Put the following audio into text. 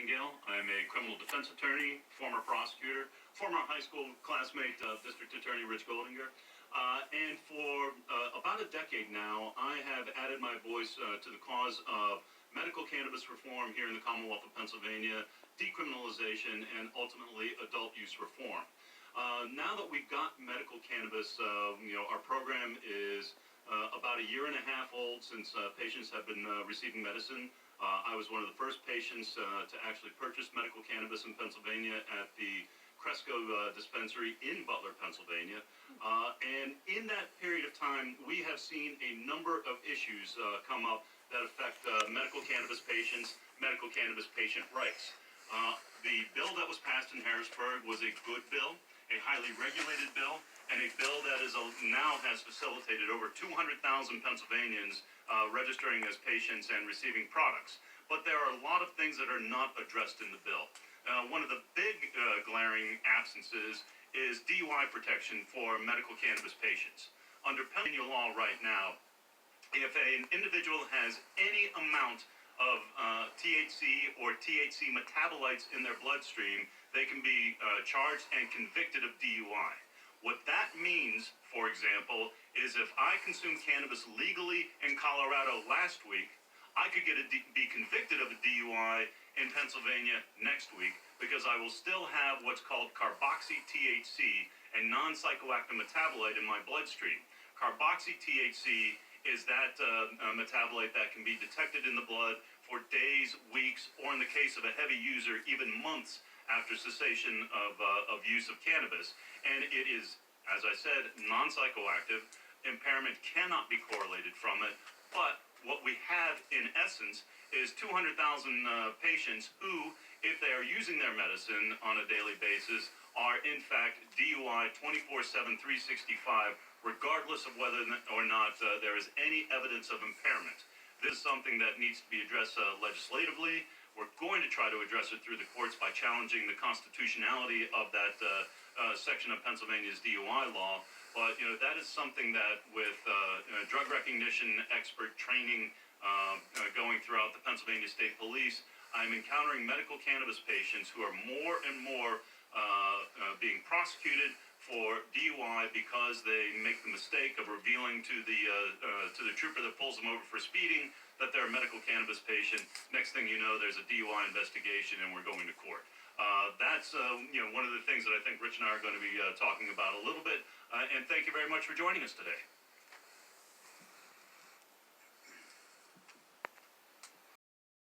Nightingale. I'm a criminal defense attorney, former prosecutor, former high school classmate, District Attorney Rich Goldinger. And for about a decade now, I have added my voice to the cause of medical cannabis reform here in the Commonwealth of Pennsylvania, decriminalization, and ultimately adult use reform. Now that we've got medical cannabis, our program is about a year and a half old since patients have been receiving medicine. I was one of the first patients to actually purchase medical cannabis in Pennsylvania at the Cresco dispensary in Butler, Pennsylvania. And in that period of time, we have seen a number of issues come up that affect medical cannabis patients, medical cannabis patient rights. The bill that was passed in Harrisburg was a good bill, a highly regulated bill, and a bill that now has facilitated over 200,000 Pennsylvanians registering as patients and receiving products. But there are a lot of things that are not addressed in the bill. One of the big glaring absences is DUI protection for medical cannabis patients. Under Pennsylvania law right now, if an individual has any amount of THC or THC metabolites in their bloodstream, they can be charged and convicted of DUI. What that means, for example, is if I consumed cannabis legally in Colorado last week, I could be convicted of a DUI in Pennsylvania next week because I will still have what's called carboxy-THC, a non-psychoactive metabolite in my bloodstream. Carboxy-THC is that metabolite that can be detected in the blood for days, weeks, or in the case of a heavy user, even months after cessation of use of cannabis. And it is, as I said, non-psychoactive. Impairment cannot be correlated from it. But what we have, in essence, is 200,000 patients who, if they are using their medicine on a daily basis, are in fact DUI 24/7, 365, regardless of whether or not there is any evidence of impairment. This is something that needs to be addressed legislatively. We're going to try to address it through the courts by challenging the constitutionality of that section of Pennsylvania's DUI law. But that is something that, with drug recognition expert training going throughout the Pennsylvania State Police, I'm encountering medical cannabis patients who are more and more being prosecuted for DUI because they make the mistake of revealing to the trooper that pulls them over for speeding that they're a medical cannabis patient. Next thing you know, there's a DUI investigation and we're going to court. That's one of the things that I think Rich and I are going to be talking about a little bit. And thank you very much for joining us today.